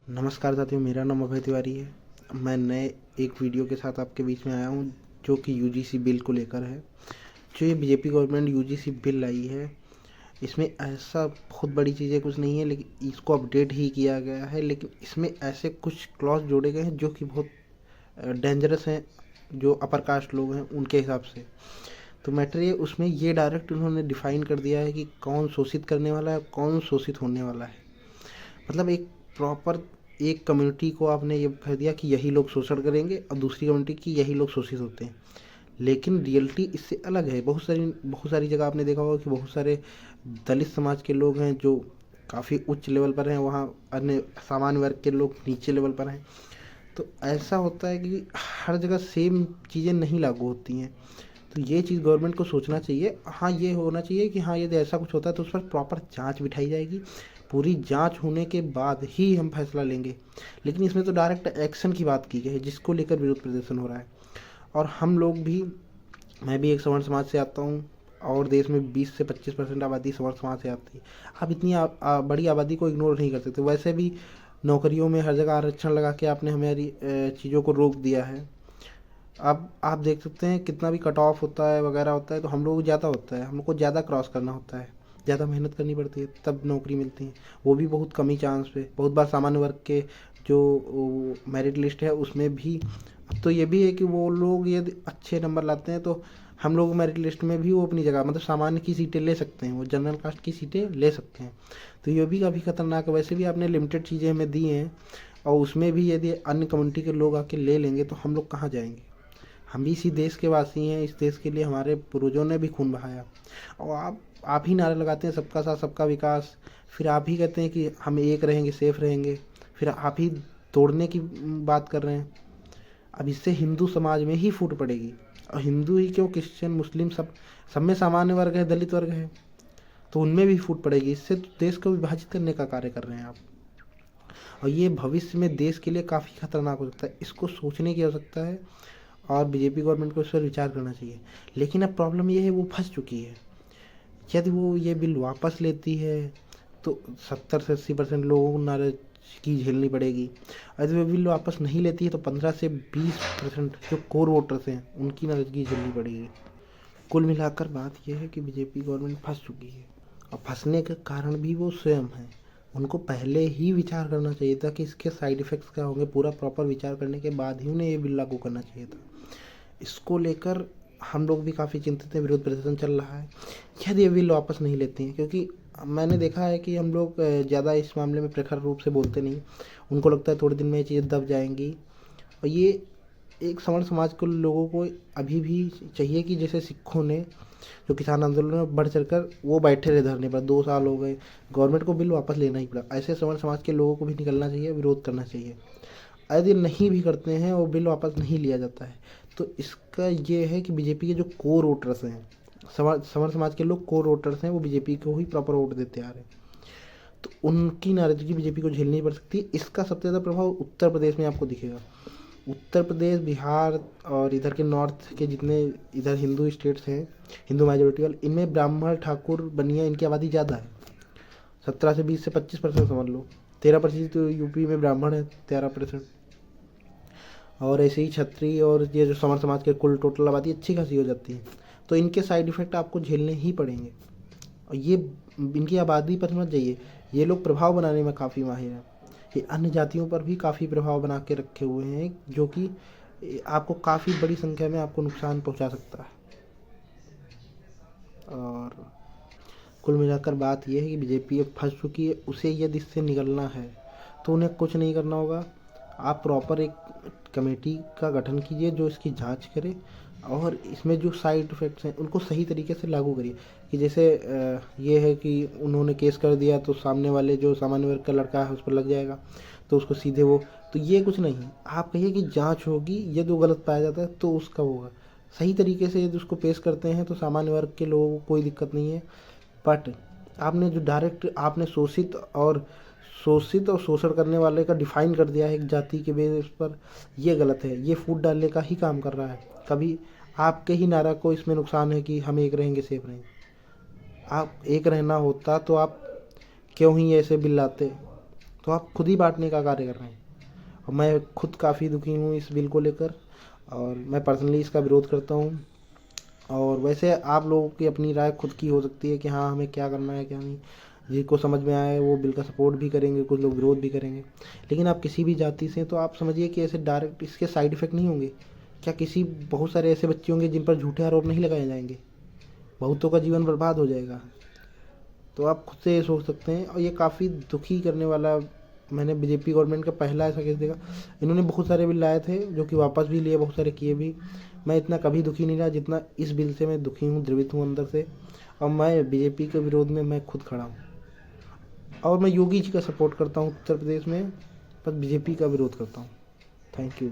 नमस्कार साथियों, मेरा नाम अभय तिवारी है। मैं नए एक वीडियो के साथ आपके बीच में आया हूं, जो कि यूजीसी बिल को लेकर है। जो ये बीजेपी गवर्नमेंट यूजीसी बिल लाई है, इसमें ऐसा बहुत बड़ी चीज़ें कुछ नहीं है, लेकिन इसको अपडेट ही किया गया है। लेकिन इसमें ऐसे कुछ क्लॉज जोड़े गए हैं जो कि बहुत डेंजरस हैं, जो अपर कास्ट लोग हैं उनके हिसाब से। तो मैटर ये उसमें ये डायरेक्ट उन्होंने डिफाइन कर दिया है कि कौन शोषित करने वाला है, कौन शोषित होने वाला है। मतलब एक प्रॉपर एक कम्युनिटी को आपने ये कह दिया कि यही लोग शोषण करेंगे और दूसरी कम्युनिटी की यही लोग शोषित होते हैं। लेकिन रियलिटी इससे अलग है। बहुत सारी जगह आपने देखा होगा कि बहुत सारे दलित समाज के लोग हैं जो काफ़ी उच्च लेवल पर हैं, वहाँ अन्य सामान्य वर्ग के लोग नीचे लेवल पर हैं। तो ऐसा होता है कि हर जगह सेम चीज़ें नहीं लागू होती हैं। तो ये चीज़ गवर्नमेंट को सोचना चाहिए। हाँ, ये होना चाहिए कि हाँ, यदि ऐसा कुछ होता है तो उस पर प्रॉपर जांच बिठाई जाएगी। पूरी जांच होने के बाद ही हम फैसला लेंगे। लेकिन इसमें तो डायरेक्ट एक्शन की बात की गई है, जिसको लेकर विरोध प्रदर्शन हो रहा है। और हम लोग भी, मैं भी एक सवर्ण समाज से आता हूँ, और देश में 20 से 25% आबादी सवर्ण समाज से आती है। आप इतनी बड़ी आबादी को इग्नोर नहीं कर सकते। वैसे भी नौकरियों में हर जगह आरक्षण लगा के आपने हमारी चीज़ों को रोक दिया है। अब आप देख सकते हैं कितना भी कट ऑफ होता है वगैरह होता है, तो हम लोग ज़्यादा होता है, हम लोग को ज़्यादा क्रॉस करना होता है, ज़्यादा मेहनत करनी पड़ती है, तब नौकरी मिलती है। वो भी बहुत कम ही चांस पे। बहुत बार सामान्य वर्ग के जो मेरिट लिस्ट है उसमें भी अब तो ये भी है कि वो लोग यदि अच्छे नंबर लाते हैं तो हम लोग मेरिट लिस्ट में भी वो अपनी जगह, मतलब सामान्य की सीटें ले सकते हैं, वो जनरल कास्ट की सीटें ले सकते हैं। तो ये भी काफ़ी खतरनाक है। वैसे भी आपने लिमिटेड चीज़ें हमें दी हैं, और उसमें भी यदि अन्य कम्युनिटी के लोग आके ले लेंगे तो हम लोग कहाँ जाएंगे। हम भी इसी देश के वासी हैं, इस देश के लिए हमारे पूर्वजों ने भी खून बहाया। और आप ही नारे लगाते हैं सबका साथ सबका विकास, फिर आप ही कहते हैं कि हम एक रहेंगे, सेफ रहेंगे, फिर आप ही तोड़ने की बात कर रहे हैं। अब इससे हिंदू समाज में ही फूट पड़ेगी। और हिंदू ही क्यों, क्रिश्चियन मुस्लिम सब में सामान्य वर्ग है, दलित वर्ग है, तो उनमें भी फूट पड़ेगी। इससे तो देश को विभाजित करने का कार्य कर रहे हैं आप। और ये भविष्य में देश के लिए काफ़ी खतरनाक हो सकता है। इसको सोचने की आवश्यकता है, और बीजेपी गवर्नमेंट को इस पर विचार करना चाहिए। लेकिन अब प्रॉब्लम ये है, वो फंस चुकी है। यदि वो ये बिल वापस लेती है तो 70 से 80% लोगों को नाराजगी झेलनी पड़ेगी। यदि वो बिल वापस नहीं लेती है तो 15 से 20% जो कोर वोटर्स हैं उनकी नाराजगी झेलनी पड़ेगी। कुल मिलाकर बात यह है कि बीजेपी गवर्नमेंट फंस चुकी है, और फंसने का कारण भी वो स्वयं है। उनको पहले ही विचार करना चाहिए था कि इसके साइड इफ़ेक्ट्स क्या होंगे। पूरा प्रॉपर विचार करने के बाद ही उन्हें ये बिल लागू करना चाहिए था। इसको लेकर हम लोग भी काफ़ी चिंतित हैं, विरोध प्रदर्शन चल रहा है। यदि ये बिल वापस नहीं लेते हैं, क्योंकि मैंने देखा है कि हम लोग ज़्यादा इस मामले में प्रखर रूप से बोलते नहीं। उनको लगता है थोड़े दिन में ये चीज़ें दब जाएंगी। और ये एक सवर्ण समाज के लोगों को अभी भी चाहिए कि जैसे सिखों ने, जो किसान आंदोलन में बढ़ चढ़ कर वो बैठे रहे धरने पर, 2 साल हो गए, गवर्नमेंट को बिल वापस लेना ही पड़ा। ऐसे सवर्ण समाज के लोगों को भी निकलना चाहिए, विरोध करना चाहिए। यदि नहीं भी करते हैं और बिल वापस नहीं लिया जाता है, तो इसका ये है कि बीजेपी के जो कोर वोटर्स हैं, सवर्ण समाज के लोग कोर वोटर्स हैं, वो बीजेपी को ही प्रॉपर वोट देते आ रहे हैं। तो उनकी नाराजगी बीजेपी को झेलनी पड़ सकती है। इसका सबसे ज़्यादा प्रभाव उत्तर प्रदेश में आपको दिखेगा। उत्तर प्रदेश, बिहार और इधर के नॉर्थ के जितने इधर हिंदू स्टेट्स हैं, हिंदू मेजोरिटी वाले, इनमें ब्राह्मण, ठाकुर, बनिया, इनकी आबादी ज़्यादा है। 17 से 20 से 25% समझ लो। 13% तो यूपी में ब्राह्मण है, 13%। और ऐसे ही छत्री और ये जो सवर्ण समाज के कुल टोटल आबादी अच्छी खासी हो जाती है। तो इनके साइड इफ़ेक्ट आपको झेलने ही पड़ेंगे। और ये इनकी आबादी पर मत जाइए, ये लोग प्रभाव बनाने में काफ़ी माहिर हैं। ये अन्य जातियों पर भी काफ़ी प्रभाव बना के रखे हुए हैं, जो कि आपको काफ़ी बड़ी संख्या में आपको नुकसान पहुंचा सकता है। और कुल मिलाकर बात यह है कि बीजेपी अब फंस चुकी है। उसे यदि इससे निकलना है तो उन्हें कुछ नहीं करना होगा। आप प्रॉपर एक कमेटी का गठन कीजिए जो इसकी जांच करे, और इसमें जो साइड इफ़ेक्ट्स हैं उनको सही तरीके से लागू करिए। कि जैसे ये है कि उन्होंने केस कर दिया तो सामने वाले जो सामान्य वर्ग का लड़का है उस पर लग जाएगा, तो उसको सीधे वो, तो ये कुछ नहीं। आप कहिए कि जांच होगी, यदि वो गलत पाया जाता है तो उसका होगा। सही तरीके से यदि उसको पेश करते हैं तो सामान्य वर्ग के लोगों को कोई दिक्कत नहीं है। बट आपने जो डायरेक्ट आपने शोषित और शोषण करने वाले का डिफाइन कर दिया है एक जाति के बेस पर, ये गलत है। ये फूट डालने का ही काम कर रहा है। कभी आपके ही नारा को इसमें नुकसान है कि हम एक रहेंगे, सेफ रहेंगे। आप एक रहना होता तो आप क्यों ही ऐसे बिल लाते। तो तो आप खुद ही बांटने का कार्य कर रहे हैं। और मैं खुद काफ़ी दुखी हूँ इस बिल को लेकर, और मैं पर्सनली इसका विरोध करता हूँ। और वैसे आप लोगों की अपनी राय खुद की हो सकती है कि हाँ हमें क्या करना है क्या नहीं। जिनको समझ में आए वो बिल का सपोर्ट भी करेंगे, कुछ लोग विरोध भी करेंगे। लेकिन आप किसी भी जाति से तो आप समझिए कि ऐसे डायरेक्ट इसके साइड इफ़ेक्ट नहीं होंगे क्या? बहुत सारे ऐसे बच्चे होंगे जिन पर झूठे आरोप नहीं लगाए जाएंगे, बहुतों का जीवन बर्बाद हो जाएगा। तो आप खुद से ये सोच सकते हैं। और ये काफ़ी दुखी करने वाला, मैंने बीजेपी गवर्नमेंट का पहला ऐसा केस देखा। इन्होंने बहुत सारे बिल लाए थे जो कि वापस भी लिए, बहुत सारे किए भी। मैं इतना कभी दुखी नहीं रहा जितना इस बिल से मैं दुखी हूँ, द्रवित हूँ अंदर से। और मैं बीजेपी के विरोध में मैं खुद खड़ा हूँ, और मैं योगी जी का सपोर्ट करता हूँ उत्तर प्रदेश में, पर बीजेपी का विरोध करता हूँ। Thank you.